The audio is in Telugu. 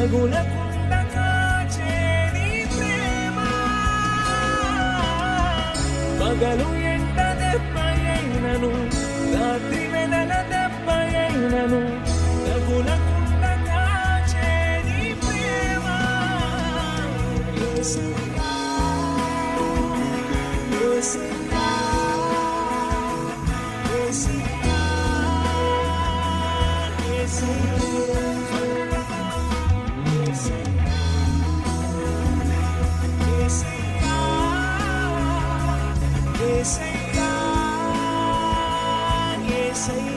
తగులకుండా కాచే నీ ప్రేమ పగలు ఎండ దెబ్బయైనను రాత్రి వెనల దెబ్బయైనను తగులకుండా కాచే నీ ప్రేమ యేసయ్యా యేసయ్యా యేసయ్యా యేసయ్యా యేసయ్యా యేసయ్యా